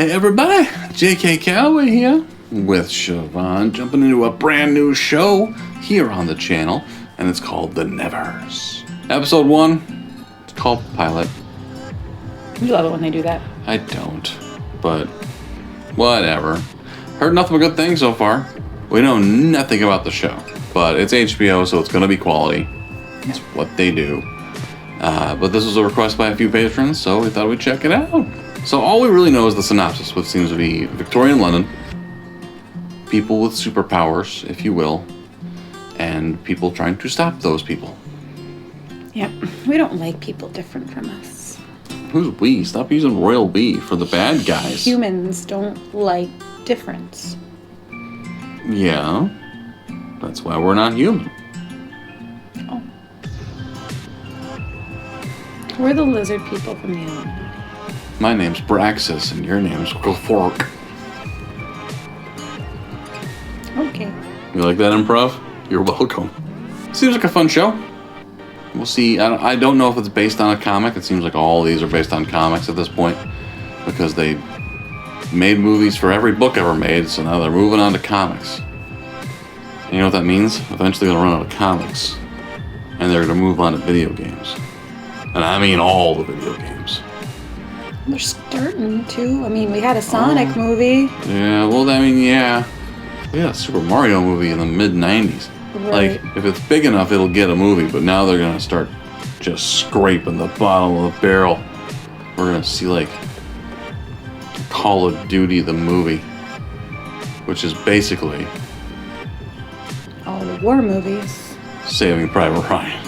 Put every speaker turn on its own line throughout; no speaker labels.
Hey everybody, JK Calloway here with Siobhan, jumping into a brand new show here on the channel, and it's called The Nevers. Episode 1, it's called Pilot.
You love it when they do that.
I don't, but whatever. Heard nothing but good things so far. We know nothing about the show, but it's HBO, so it's going to be quality. It's what they do. But this was a request by a few patrons, so we thought we'd check it out. So all we really know is the synopsis, which seems to be Victorian London, people with superpowers, if you will, and people trying to stop those people.
Yep, we don't like people different from us.
Who's we? Stop using royal we for the bad guys.
Humans don't like difference.
Yeah, that's why we're not human.
Oh. We're the lizard people from the Illuminati.
My name's Braxis, and your name's Fork.
Okay.
You like that improv? You're welcome. Seems like a fun show. We'll see. I don't know if it's based on a comic. It seems like all these are based on comics at this point, because they made movies for every book ever made, so now they're moving on to comics. And you know what that means? Eventually they're going to run out of comics, and they're going to move on to video games. And I mean all the video games.
They're starting to. I mean, we had a Sonic movie.
Yeah, well, I mean, yeah. We had a Super Mario movie in the mid-90s.
Right.
Like, if it's big enough, it'll get a movie, but now they're going to start just scraping the bottom of the barrel. We're going to see, like, Call of Duty the movie, which is basically
all the war movies.
Saving Private Ryan.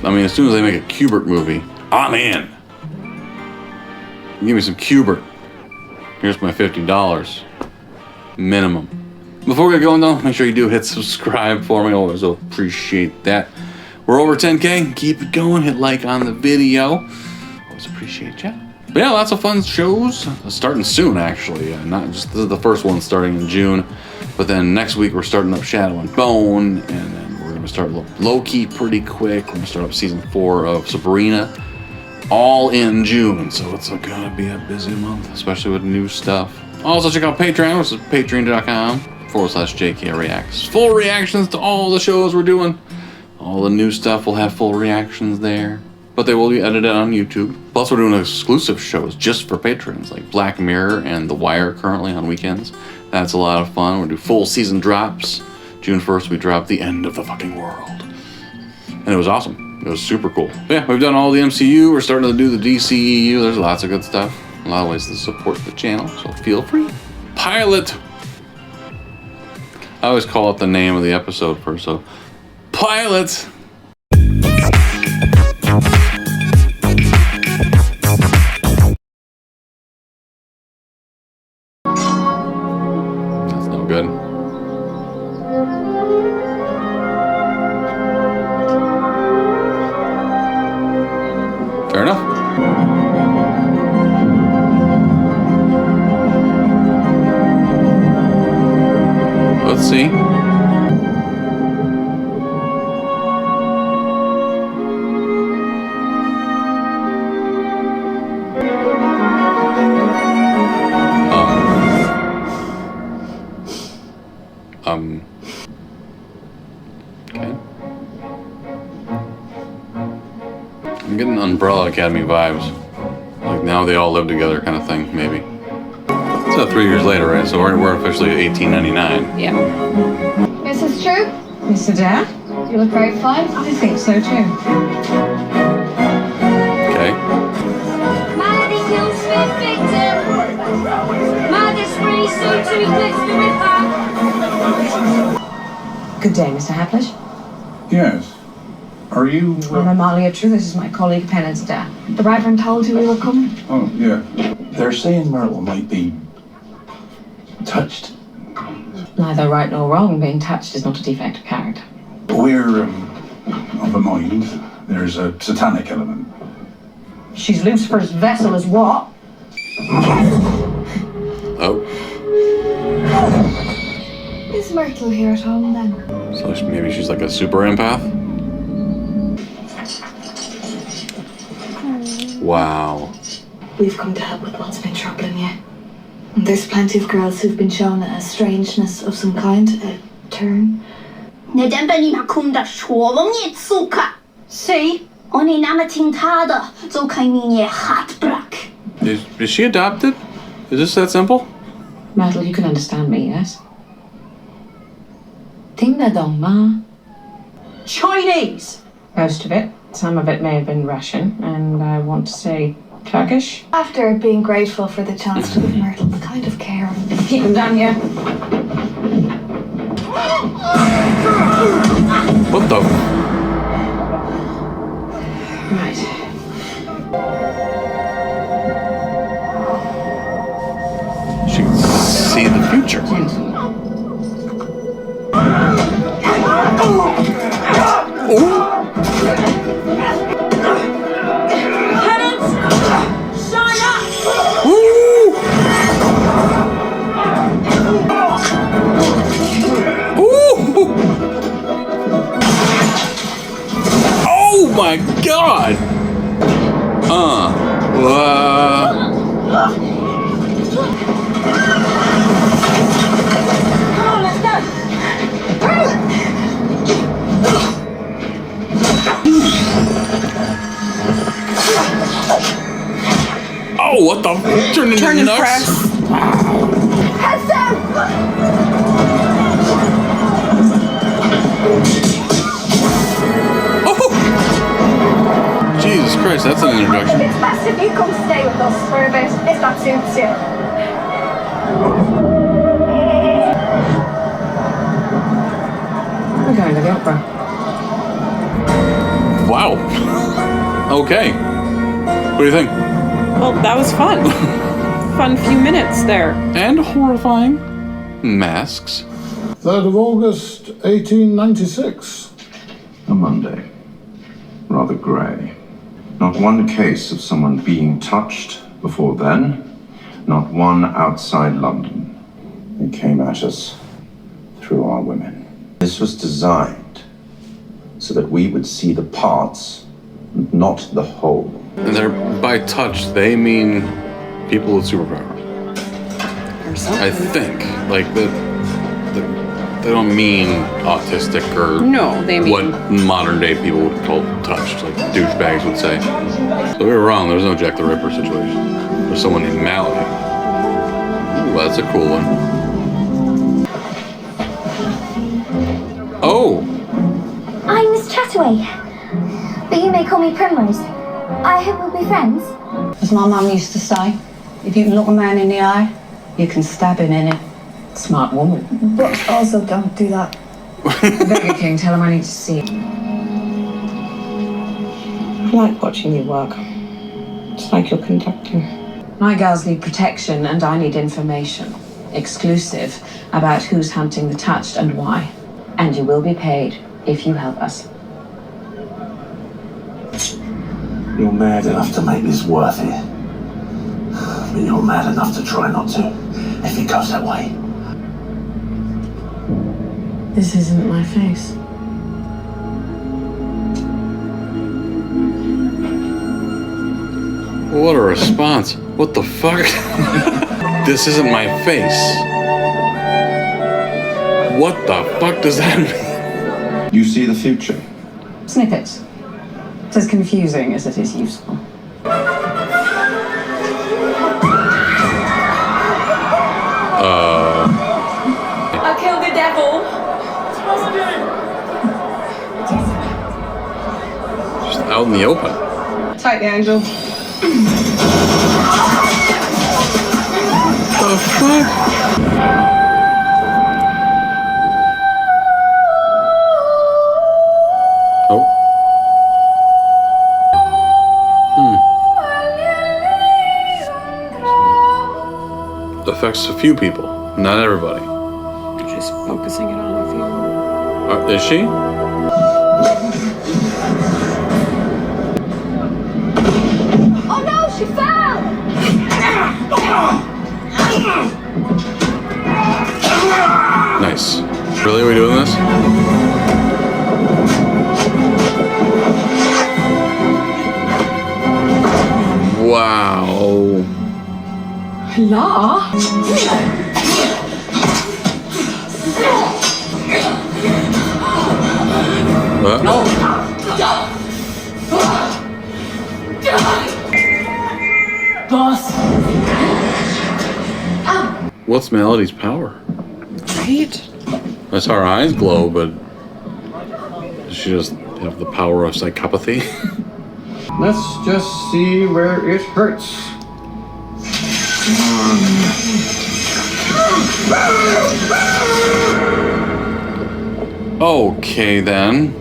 I mean, as soon as they make a Kubert movie, I'm in. Give me some Kubert. Here's my $50 minimum. Before we get going though, make sure you do hit subscribe for me. Always appreciate that. We're over 10K. Keep it going. Hit like on the video. Always appreciate you. But yeah, lots of fun shows starting soon. Actually, not just this is the first one starting in June, but then next week we're starting up Shadow and Bone, and then we're gonna start Loki pretty quick. We're gonna start up season 4 of Sabrina. All in June, so it's gonna be a busy month, especially with new stuff. Also check out Patreon, which is patreon.com/JK Reacts. Full reactions to all the shows we're doing. All the new stuff will have full reactions there, but they will be edited on YouTube. Plus we're doing exclusive shows just for patrons, like Black Mirror and The Wire currently on weekends. That's a lot of fun. We'll do full season drops. June 1st we drop The End of the Fucking World. And it was awesome. It was super cool. Yeah, we've done all the MCU. We're starting to do the DCEU. There's lots of good stuff. A lot of ways to support the channel, so feel free. Pilot. I always call it the name of the episode first, so Pilot. That's no good. Fair enough. Let's see. Okay. I'm getting Umbrella Academy vibes. Like now they all live together kind of thing, maybe. It's 3 years later, right? So we're officially at 1899.
Yeah.
Mrs. True?
Mr. Dad?
You look very fine.
I think so too.
Okay.
Melody kills Smith victim. Murder spree soon to eclipse the ripper.
Good day, Mr. Haplish.
Yes. Are you...
I'm Amalia True. This is my colleague, Pennant's dad.
The Reverend told you we were coming.
Oh, yeah. They're saying Myrtle might be touched.
Neither right nor wrong. Being touched is not a defect of character.
We're of a mind. There's a satanic element.
She's Lucifer's vessel as what?
Oh.
Is Myrtle here at home then?
So maybe she's like a super empath? Wow.
We've come to help with what's been troubling you. There's plenty of girls who've been shown a strangeness of some kind, a turn.
Nie będę nie ma kunda słowo mnie cuka. See? Oni namating tada, so kann mir nie hartbrack.
Is she adopted? Is this that simple?
Myrtle, you can understand me, yes? Tingna dong ma.
Chinese!
Most of it. Some of it may have been Russian, and I want to say Turkish.
After being grateful for the chance to give Myrtle the kind of care.
Keep them down here.
What the?
Right.
She can see the future. Oh my God!
Come on, let's go.
Oh, what the? Turn into nuts?
press.
Heads down.
Oh! Jesus Christ, that's an introduction.
It's best if you come stay with us for a bit, if that suits you.
We're going to the opera.
Wow. Okay. What do you think?
Well, that was fun. Fun few minutes there.
And horrifying. Masks.
3rd of August, 1896.
A Monday. Rather grey. Not one case of someone being touched before then. Not one outside London. They came at us through our women. This was designed so that we would see the parts, not the whole.
And they're by touch, they mean people with superpower.
Or something.
I think. Like they don't mean autistic or
No, they mean-
what modern day people would call touched, like douchebags would say. So we were wrong, there's no Jack the Ripper situation. There's someone named Malady. Ooh, that's a cool one. Oh!
I'm Miss Chataway, but you may call me Primrose. I hope we'll be friends.
As my mum used to say, if you can look a man in the eye, you can stab him in it.
Smart woman.
But also don't do that.
Burger King, tell him I need to see him. I like watching you work. It's like you're conducting. My girls need protection and I need information. Exclusive about who's hunting the touched and why. And you will be paid if you help us.
You're mad enough to make this worth it. But you're mad enough to try not to, if it goes that way.
This isn't my face.
What a response. What the fuck? This isn't my face. What the fuck does that mean?
You see the future.
Snippets. It's as confusing as it is useful.
I killed the devil.
Just out in the open.
Take the angel.
The fuck? Oh. Affects a few people, not everybody.
Just focusing it on a few.
Is she?
Oh no, she fell!
Nice. Really, are we doing this? Wow.
La? Boss.
What's Melody's power?
Right?
I saw her eyes glow, but does she just have the power of psychopathy?
Let's just see where it hurts.
Okay, then.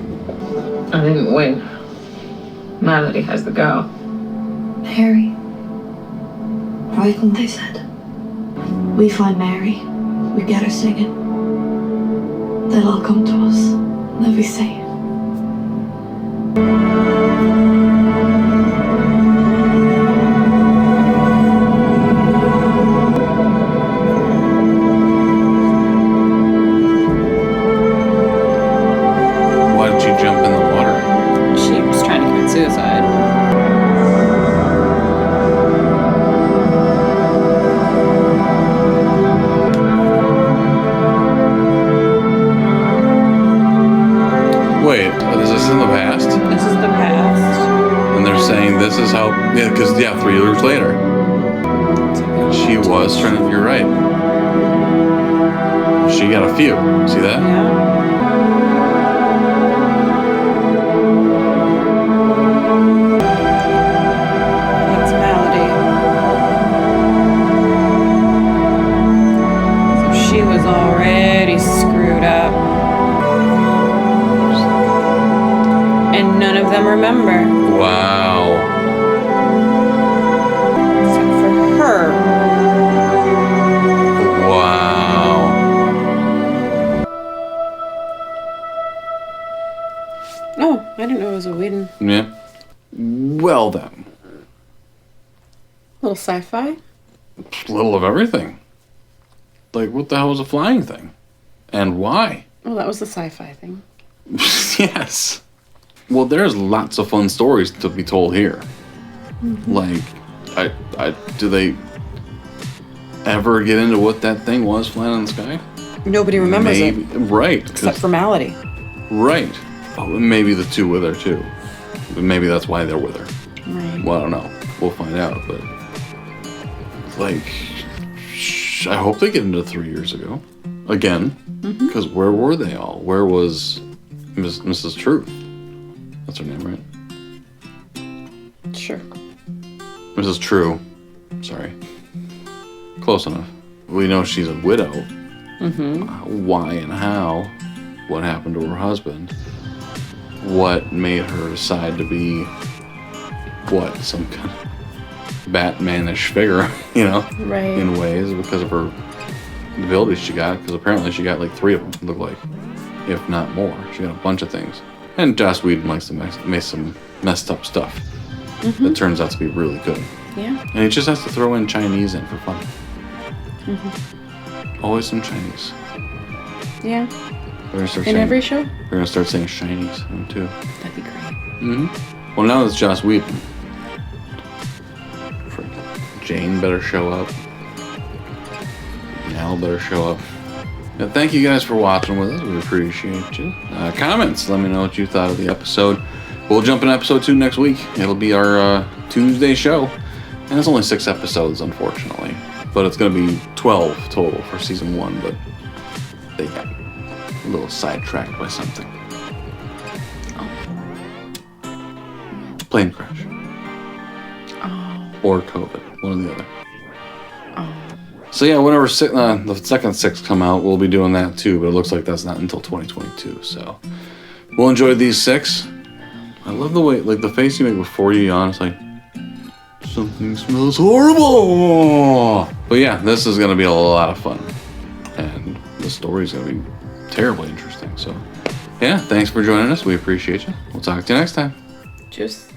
I didn't win. Melody has the go.
Harry. Right when they said, we find Mary, we get her singing. They'll all come to us. They'll be safe.
Why did she jump in the water?
She was trying to commit suicide.
Wait, is this in the past?
This is the past.
And they're saying this is how, yeah, because, 3 years later. She was trying to, you're right. She got a few. See that?
Yeah. That's Melody. So she was already screwed up. And none of them remember.
Wow.
Except for her.
Wow.
Oh, I didn't know it was a Whedon.
Yeah. Well then.
Little sci-fi.
Little of everything. Like, what the hell was a flying thing? And why?
Oh, that was the sci-fi thing.
Yes. Well, there's lots of fun stories to be told here.
Mm-hmm.
Like, do they ever get into what that thing was flying in the sky?
Nobody remembers
Maybe,
it.
right.
Except for Melody.
Right. Oh, and maybe the two with her, too. But maybe that's why they're with her.
Right.
Well, I don't know. We'll find out, but... Like... I hope they get into 3 years ago. Again. Because where were they all? Where was Mrs. Truth? That's her name, right?
Sure.
Mrs. True. Sorry. Close enough. We know she's a widow. Why and how? What happened to her husband? What made her decide to be... What? Some kind of Batman-ish figure, you know?
Right.
In ways, because of her abilities she got. Because apparently she got like 3 of them, look like. If not more. She got a bunch of things. And Joss Whedon likes to make some messed up stuff that turns out to be really good.
Yeah.
And he just has to throw in Chinese in for fun. Always some Chinese.
Yeah.
We're gonna start
In
saying,
every show?
We're gonna start saying Chinese too.
That'd be great.
Well, now it's Joss Whedon. Jane better show up. Nell better show up. Now, thank you guys for watching with us. We appreciate you. Comments. Let me know what you thought of the episode. We'll jump in episode 2 next week. It'll be our Tuesday show. And it's only 6 episodes, unfortunately. But it's going to be 12 total for season 1. But they got a little sidetracked by something. Plane crash. Or COVID. One or the other. So yeah, whenever the second 6 come out, we'll be doing that too, but it looks like that's not until 2022, so we'll enjoy these 6. I love the way, like the face you make before you yawn, it's like, something smells horrible! But yeah, this is going to be a lot of fun, and the story's going to be terribly interesting, so yeah, thanks for joining us, we appreciate you. We'll talk to you next time.
Just